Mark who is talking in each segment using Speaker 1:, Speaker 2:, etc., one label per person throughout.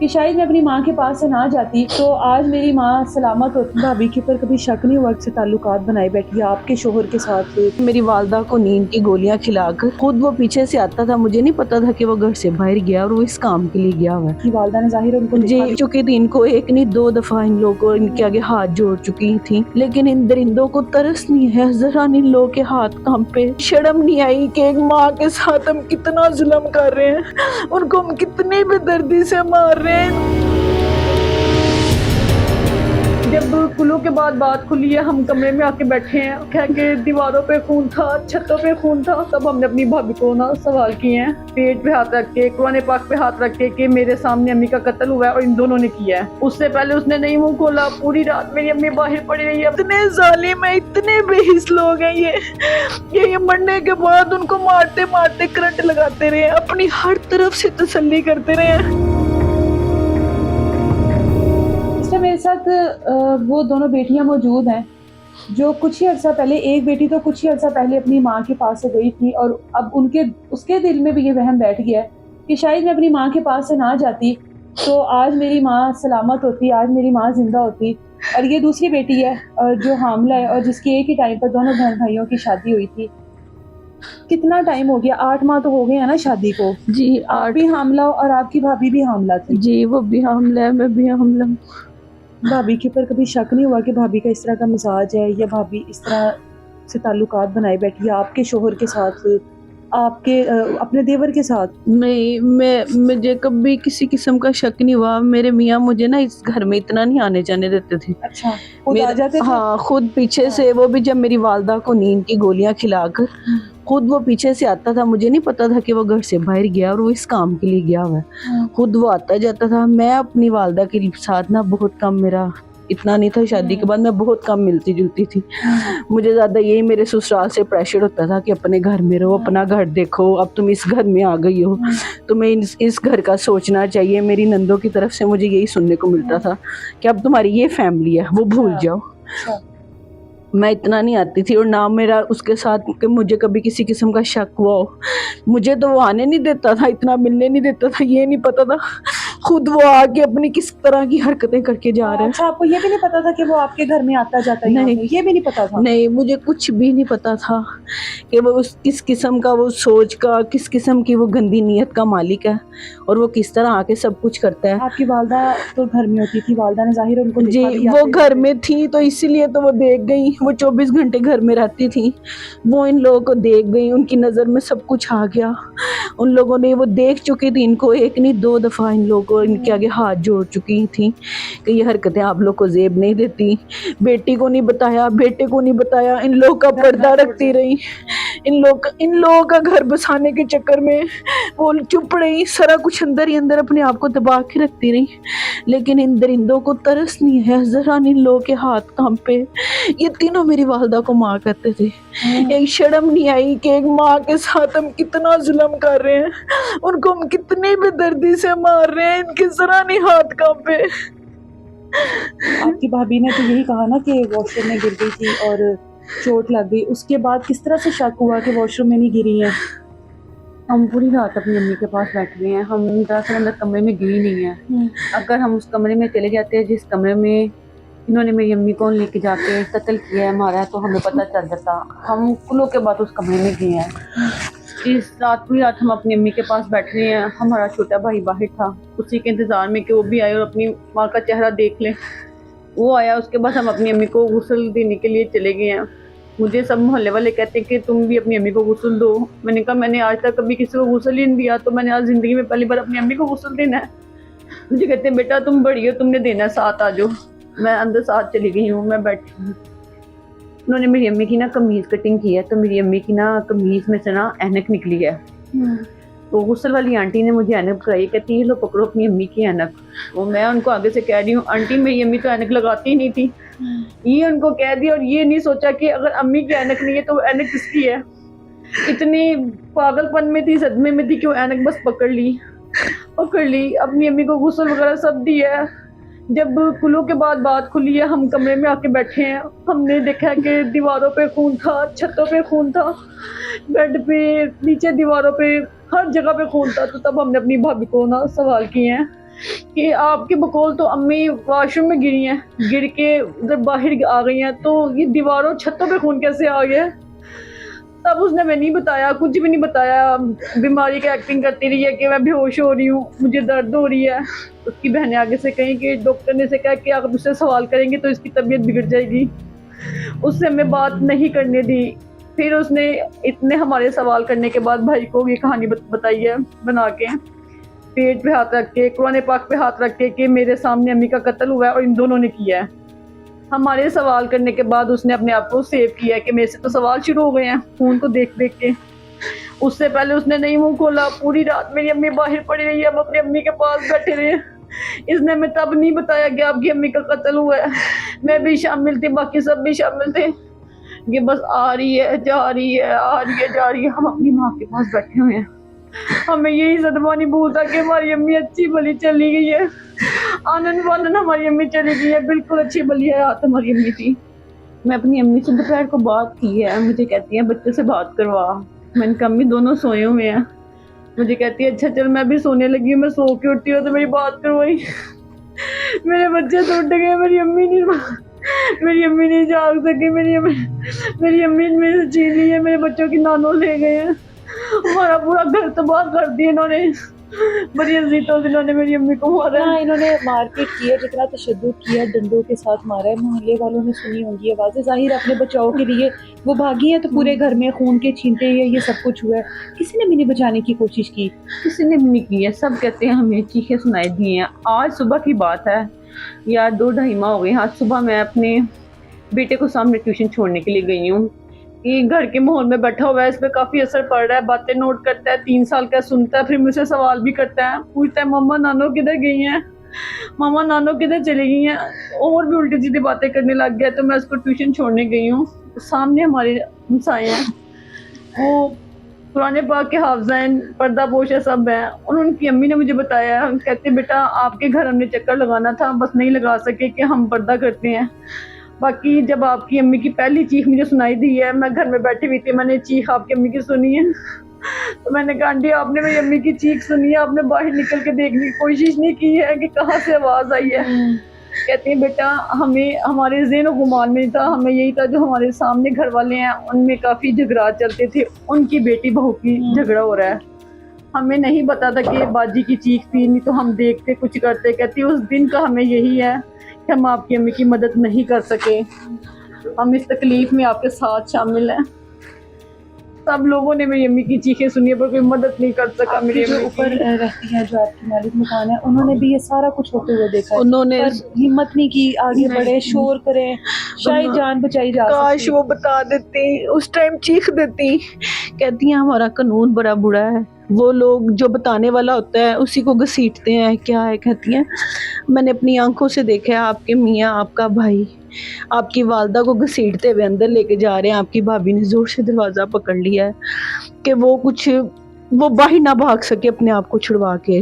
Speaker 1: کہ شاید میں اپنی ماں کے پاس سے نہ جاتی تو آج میری ماں سلامت ہوتی۔ بھابی کے پر کبھی شک نہیں ہوا کہ سے تعلقات بنائے بیٹھی ہے آپ کے شوہر کے ساتھ۔
Speaker 2: میری والدہ کو نیند کی گولیاں کھلا کر خود وہ پیچھے سے آتا تھا، مجھے نہیں پتا تھا کہ وہ گھر سے باہر گیا اور وہ اس کام کے لیے گیا ہوا ہے۔
Speaker 1: کی والدہ نے ظاہر ان کو
Speaker 2: جی
Speaker 1: دیکھا بھی۔
Speaker 2: چونکہ ان کو ایک نہیں دو دفعہ ان لوگوں ان کے آگے ہاتھ جوڑ چکی تھی، لیکن ان درندوں کو ترس نہیں ہے ذرا ان لوگوں کے ہاتھ کانپے۔ شرم نہیں آئی کہ ایک ماں کے ساتھ ہم کتنا ظلم کر رہے ہیں، ان کو ہم کتنی بے دردی سے مار رہے ہیں۔ جب کلو کے بعد بات کھلی ہے، ہم کمرے میں آ کے بیٹھے ہیں، کہہ کے دیواروں پہ خون تھا، چھتوں پہ خون تھا، تب ہم نے اپنی بھابی کو سوال کیے ہیں، پیٹ پہ ہاتھ رکھ کے، قرآن پاک پہ ہاتھ رکھ کے کہ میرے سامنے امی کا قتل ہوا ہے اور ان دونوں نے کیا ہے۔ اس سے پہلے اس نے نہیں منہ کھولا، پوری رات میری امی باہر پڑی رہی ہے۔ اتنے ظالم ہیں، اتنے بے حس لوگ ہیں یہ مرنے کے بعد ان کو مارتے مارتے کرنٹ لگاتے رہے، اپنی ہر طرف سے تسلی کرتے رہے۔
Speaker 1: اس میں میرے ساتھ وہ دونوں بیٹیاں موجود ہیں جو کچھ ہی عرصہ پہلے، ایک بیٹی تو کچھ ہی عرصہ پہلے اپنی ماں کے پاس سے گئی تھی اور اب اس کے دل میں بھی یہ وہم بیٹھ گیا ہے کہ شاید میں اپنی ماں کے پاس سے نہ جاتی تو آج میری ماں سلامت ہوتی، آج میری ماں زندہ ہوتی۔ اور یہ دوسری بیٹی ہے جو حاملہ ہے اور جس کی ایک ہی ٹائم پر دونوں بہن بھائیوں کی شادی ہوئی تھی۔ کتنا ٹائم ہو گیا؟ 8 ماہ تو ہو گئے ہیں نا شادی کو۔
Speaker 2: جی
Speaker 1: آپ بھی حاملہ ہو اور آپ کی بھابھی بھی حاملہ تھی۔
Speaker 2: جی وہ بھی حاملہ ہے، میں بھی حاملہ ہوں۔
Speaker 1: بھابی کے اوپر کبھی شک نہیں ہوا کہ بھابی کا اس طرح کا مزاج ہے یا بھابی اس طرح سے تعلقات بنائے بیٹھی ہے آپ کے شوہر کے ساتھ، آپ کے اپنے دیور کے ساتھ؟
Speaker 2: نہیں، مجھے کبھی کسی قسم کا شک نہیں ہوا۔ میرے میاں مجھے نا اس گھر میں اتنا نہیں آنے جانے دیتے تھے۔
Speaker 1: اچھا، خود آ جاتے تھے؟
Speaker 2: ہاں خود پیچھے سے، وہ بھی جب میری والدہ کو نیند کی گولیاں کھلا کر خود وہ پیچھے سے آتا تھا، مجھے نہیں پتا تھا کہ وہ گھر سے باہر گیا اور وہ اس کام کے لیے گیا ہوا ہے۔ خود وہ آتا جاتا تھا۔ میں اپنی والدہ کے ساتھ نا بہت کم، میرا اتنا نہیں تھا، شادی کے بعد میں بہت کم ملتی جلتی تھی۔ مجھے زیادہ یہی میرے سسرال سے پریشر ہوتا تھا کہ اپنے گھر میں رہو، اپنا گھر دیکھو، اب تم اس گھر میں آ گئی ہو، تمہیں اس گھر کا سوچنا چاہیے۔ میری نندوں کی طرف سے مجھے یہی سننے کو ملتا تھا کہ اب تمہاری یہ فیملی ہے، وہ بھول جاؤ۔ میں اتنا نہیں آتی تھی اور نہ میرا اس کے ساتھ کہ مجھے کبھی کسی قسم کا شک ہوا ہو۔ مجھے تو وہ آنے نہیں دیتا تھا، اتنا ملنے نہیں دیتا تھا، یہ نہیں پتا تھا خود وہ آ کے اپنی کس طرح کی حرکتیں کر کے جا رہے ہیں۔
Speaker 1: اچھا، آپ کو یہ بھی نہیں پتا تھا کہ وہ آپ کے گھر میں آتا جاتا ہے؟
Speaker 2: نہیں،
Speaker 1: یہ بھی نہیں پتا تھا؟
Speaker 2: نہیں مجھے کچھ بھی نہیں پتا تھا کہ وہ کس قسم کا، وہ سوچ کا، کس قسم کی وہ گندی نیت کا مالک ہے اور وہ کس طرح آ کے سب کچھ کرتا ہے۔
Speaker 1: آپ کی والدہ تو گھر میں ہوتی تھی، والدہ نے ظاہر ان کو
Speaker 2: جی
Speaker 1: دیکھا بھی
Speaker 2: وہ گھر میں تھی تو اسی لیے تو وہ دیکھ گئی، وہ 24 گھنٹے گھر میں رہتی تھی، وہ ان لوگوں کو دیکھ گئی، ان کی نظر میں سب کچھ آ گیا۔ ان لوگوں نے وہ دیکھ چکی تھی، ان کو ایک نہیں دو دفعہ ان لوگوں ان کے آگے ہاتھ جوڑ چکی تھی کہ یہ حرکتیں آپ لوگ کو زیب نہیں دیتی۔ بیٹی کو نہیں بتایا، بیٹے کو نہیں بتایا، ان لوگ کا پردہ رکھتی رہی، ان لوگوں کا گھر بسانے کے چکر میں وہ چپ رہی، سارا کچھ اندر ہی اندر اپنے آپ کو دبا کے رکھتی رہی۔ لیکن ان درندوں کو ترس نہیں ہے ذرا ان لوگوں کے ہاتھ کانپے۔ یہ تینوں میری والدہ کو ماں کہتے تھے۔ ایک شرم نہیں آئی کہ ایک ماں کے ساتھ ہم کتنا ظلم کر رہے ہیں، ان کو ہم کتنی بے دردی سے مار رہے ہیں، ان کے ذرا نہیں ہاتھ کانپے۔
Speaker 1: آپ کی بھابی نے تو یہی کہا نا کہ واش روم میں گر گئی تھی اور چوٹ لگ گئی، اس کے بعد کس طرح سے شک ہوا کہ واش روم میں نہیں گری ہیں؟
Speaker 3: ہم پوری رات اپنی امی کے پاس بیٹھ گئے ہیں، ہم دراصل اندر کمرے میں گئی نہیں ہیں۔ اگر ہم اس کمرے میں چلے جاتے ہیں جس کمرے میں انہوں نے میری امی کو لے کے جا کے قتل کیا ہے، مارا ہے، تو ہمیں پتہ چل جاتا۔ ہم کلوں کے بعد اس کمرے میں گئے ہیں۔ اس رات پوری رات ہم اپنی امی کے پاس بیٹھ رہے ہیں، ہمارا چھوٹا بھائی باہر تھا اسی کے انتظار میں کہ وہ بھی آئے اور اپنی ماں کا چہرہ دیکھ لیں۔ وہ آیا، اس کے بعد ہم اپنی امی کو غسل دینے کے لیے چلے گئے ہیں۔ مجھے سب محلے والے کہتے ہیں کہ تم بھی اپنی امی کو غسل دو۔ میں نے کہا میں نے آج تک کبھی کسی کو غسل ہی نہیں دیا، تو میں نے آج زندگی میں پہلی بار اپنی امی کو غسل دینا ہے۔ مجھے کہتے ہیں بیٹا تم بڑی ہو، تم نے دینا ہے، ساتھ آ جاؤ۔ میں اندر ساتھ چلی گئی ہوں، میں بیٹھی ہوں۔ انہوں نے میری امی کی نا قمیض کٹنگ کی ہے، تو میری امی کی نا قمیض میں سے نا اینک نکلی ہے۔ تو غسل والی آنٹی نے مجھے اینک کرائی، کہتی ہے لو پکڑو اپنی امی کی اینک۔ وہ میں ان کو آگے سے کہہ رہی ہوں آنٹی میری امی تو اینک لگاتی ہی نہیں تھی۔ یہ ان کو کہہ دیا اور یہ نہیں سوچا کہ اگر امی کی اینک نہیں ہے تو اینک کس کی ہے۔ اتنی پاگل پن میں تھی، صدمے میں تھی کہ وہ اینک بس پکڑ لی اپنی امی کو غسل وغیرہ سب دیا ہے۔ جب کلو کے بعد بات کھلی ہے، ہم کمرے میں آ کے بیٹھے ہیں، ہم نے دیکھا کہ دیواروں پہ خون تھا، چھتوں پہ خون تھا، بیڈ پہ، نیچے دیواروں پہ، ہر جگہ پہ خون تھا۔ تو تب ہم نے اپنی بھابی کو سوال کیے ہیں کہ آپ کے بقول تو امی واش روم میں گری ہیں، گر کے ادھر باہر آ گئی ہیں، تو یہ دیواروں چھتوں پہ خون کیسے آ گیا؟ تب اس نے میں نہیں بتایا، کچھ بھی نہیں بتایا، بیماری کا ایکٹنگ کرتی رہی ہے کہ میں بے ہوش ہو رہی ہوں، مجھے درد ہو رہی ہے۔ اس کی بہنیں آگے سے کہیں کہ ڈاکٹر نے سے کہا کہ آپ اس سے سوال کریں گے تو اس کی طبیعت بگڑ جائے گی، اس سے ہمیں بات نہیں کرنے دی۔ پھر اس نے اتنے ہمارے سوال کرنے کے بعد بھائی کو یہ کہانی بتائی ہے بنا کے، پیٹ پہ ہاتھ رکھ کے، قرآن پاک پہ ہاتھ رکھ کے کہ میرے سامنے امی کا قتل ہوا ہے اور ان دونوں نے کیا ہے۔ ہمارے سوال کرنے کے بعد اس نے اپنے آپ کو سیو کیا ہے کہ میرے سے تو سوال شروع ہو گئے ہیں خون کو دیکھ دیکھ کے۔ اس سے پہلے اس نے نہیں منہ کھولا، پوری رات میری امی باہر پڑی رہی ہے، ہم اپنی امی کے پاس بیٹھے رہے۔ اس نے ہمیں تب نہیں بتایا کہ آپ کی امی کا قتل ہوا ہے، میں بھی شامل تھی، باقی سب بھی شامل تھے، یہ بس آ رہی ہے جا رہی ہے، آ رہی ہے جا رہی ہے، ہم اپنی ماں کے پاس بیٹھے ہوئے ہیں۔ ہمیں یہی صدمہ نہیں بھولتا کہ ہماری امی اچھی بھلی چلی گئی ہے، آنن فانن ہماری امی چلی گئی ہے، بالکل اچھی بھلی حیات ہماری امی تھی۔ میں اپنی امی سے دوپہر کو بات کی ہے، مجھے کہتی ہیں بچوں سے بات کروا، میں نے کہا امی دونوں سوئے ہوئے ہیں، مجھے کہتی ہے اچھا چل میں بھی سونے لگی ہوں، میں سو کے اٹھی ہوں تو میری بات کروائی، میرے بچے تو اٹھ گئے، میری امی نہیں جاگ سکی، میری امی میرے سے چھین لی ہے، میرے بچوں کی نانوں لے گئے ہیں، ہمارا پورا گھر تباہ کر دیا انہوں نے، بڑی عزیزوں سے انہوں نے میری امی کو مارا ہے۔
Speaker 1: انہوں نے مار پیٹ کی ہے، جتنا تشدد کیا، ڈنڈوں کے ساتھ مارا ہے، محلے والوں نے سنی ہوں گی آوازیں، ظاہر اپنے بچاؤ کے لیے وہ بھاگی ہیں تو پورے گھر میں خون کے چھینٹے یہ سب کچھ ہوا ہے، کسی نے بھی نہیں بچانے کی کوشش کی۔
Speaker 3: کسی نے بھی نہیں کی ہے، سب کہتے ہیں ہمیں چیخیں سنائی دی ہیں۔ آج صبح کی بات ہے یا 2-2.5 ماہ ہو گئے، آج صبح میں اپنے بیٹے کو سامنے ٹیوشن چھوڑنے کے لیے گئی ہوں کہ گھر کے ماحول میں بیٹھا ہوا ہے، اس پہ کافی اثر پڑ رہا ہے، باتیں نوٹ کرتا ہے، 3 سال کا سنتا ہے، پھر مجھ سے سوال بھی کرتا ہے، پوچھتا ہے مما نانو کدھر گئی ہیں، ماما نانو کدھر چلی گئی ہیں، اور بھی الٹی سیدھی باتیں کرنے لگ گیا۔ تو میں اس کو ٹیوشن چھوڑنے گئی ہوں، سامنے ہمارے ہمسائے ہیں، وہ قرآن پاک کے حافظ ہیں، پردہ پوش ہے، سب ہیں، اور ان کی امی نے مجھے بتایا، کہتے بیٹا آپ کے گھر ہم نے چکر لگانا تھا، بس نہیں لگا سکے کہ ہم پردہ کرتے ہیں۔ باقی جب آپ کی امی کی پہلی چیخ مجھے سنائی دی ہے، میں گھر میں بیٹھی ہوئی تھی، میں نے چیخ آپ کی امی کی سنی ہے، تو میں نے کہا آنٹی آپ نے میری امی کی چیخ سنی ہے، آپ نے باہر نکل کے دیکھنے کی کوشش نہیں کی ہے کہ کہاں سے آواز آئی ہے؟ کہتے ہیں بیٹا ہمیں ہمارے ذہن و گمان میں تھا، ہمیں یہی تھا جو ہمارے سامنے گھر والے ہیں ان میں کافی جھگڑا چلتے تھے، ان کی بیٹی بہو کی جھگڑا ہو رہا ہے، ہمیں نہیں پتا تھا کہ باجی کی چیخ تھی، نہیں تو ہم دیکھتے کچھ کرتے۔ کہتی اس دن کا ہمیں یہی ہے کہ ہم آپ کی امی کی مدد نہیں کر سکے، ہم اس تکلیف میں آپ کے ساتھ شامل ہیں۔ سب لوگوں نے میری امی کی چیخیں سنی ہے پر کوئی مدد نہیں کر سکا میری
Speaker 1: جو
Speaker 3: امی
Speaker 1: اوپر
Speaker 3: کی۔
Speaker 1: رہتی ہیں، جو آپ کی مالک مکان ہے، انہوں نے بھی یہ سارا کچھ ہوتے ہوئے دیکھا ہے،
Speaker 2: انہوں نے
Speaker 1: پر ہمت نہیں کی آگے بڑھے، شور کریں، شاید جان بچائی جا
Speaker 2: کاش
Speaker 1: سکتی۔
Speaker 2: وہ بتا دیتی، اس ٹائم چیخ دیتی۔ کہتی ہیں ہمارا قانون بڑا برا ہے، وہ لوگ جو بتانے والا ہوتا ہے اسی کو گھسیٹتے ہیں، کیا ہے کہتی ہیں میں نے اپنی آنکھوں سے دیکھا ہے آپ کے میاں، آپ کا بھائی آپ کی والدہ کو گھسیٹتے ہوئے اندر لے کے جا رہے ہیں، آپ کی بھابھی نے زور سے دروازہ پکڑ لیا ہے کہ وہ باہر نہ بھاگ سکے اپنے آپ کو چھڑوا کے۔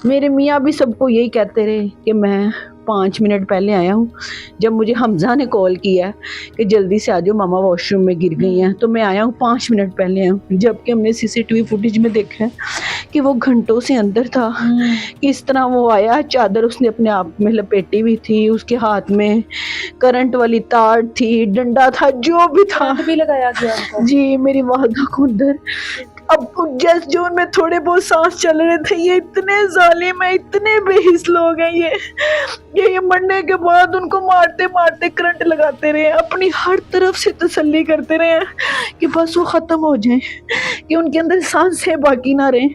Speaker 2: میرے میاں بھی سب کو یہی کہتے رہے کہ میں 5 منٹ پہلے آیا ہوں، جب مجھے حمزہ نے کال کیا کہ جلدی سے آ جاؤ ماما واش روم میں گر گئی ہیں، تو میں آیا ہوں 5 منٹ پہلے آیا ہوں، جبکہ ہم نے CCTV فوٹیج میں دیکھا ہے کہ وہ گھنٹوں سے اندر تھا، کس طرح وہ آیا، چادر اس نے اپنے آپ میں لپیٹی ہوئی تھی، اس کے ہاتھ میں کرنٹ والی تار تھی، ڈنڈا تھا، جو بھی تھا
Speaker 1: کرنٹ بھی لگایا گیا ان کو۔
Speaker 2: جی میری والدہ کو اندر۔ اب جس جو میں تھوڑے بہت سانس چل رہے تھے، یہ اتنے ظالم ہیں، اتنے بے حس لوگ ہیں، یہ مرنے کے بعد ان کو مارتے مارتے کرنٹ لگاتے رہے، اپنی ہر طرف سے تسلی کرتے رہے کہ بس وہ ختم ہو جائیں، کہ ان کے اندر سانسیں باقی نہ رہیں۔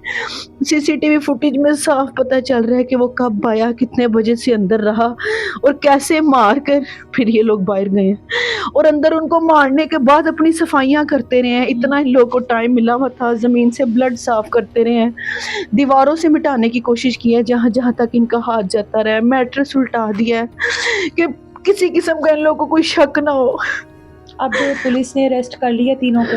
Speaker 2: CCTV فوٹیج میں صاف پتہ چل رہا ہے کہ وہ کب آیا، کتنے بجے سے اندر رہا اور کیسے مار کر پھر یہ لوگ باہر گئے ہیں، اور اندر ان کو مارنے کے بعد اپنی صفائیاں کرتے رہے ہیں، اتنا ان لوگوں کو ٹائم ملا ہوا تھا، زمین سے بلڈ صاف کرتے رہے ہیں، دیواروں سے مٹانے کی کوشش کی ہے جہاں جہاں تک ان کا ہاتھ جاتا رہا ہے، میٹرس الٹا دیا ہے کہ کسی قسم کا ان لوگوں کو کوئی شک نہ ہو۔
Speaker 1: اب پولیس نے اریسٹ کر لیا تینوں کو۔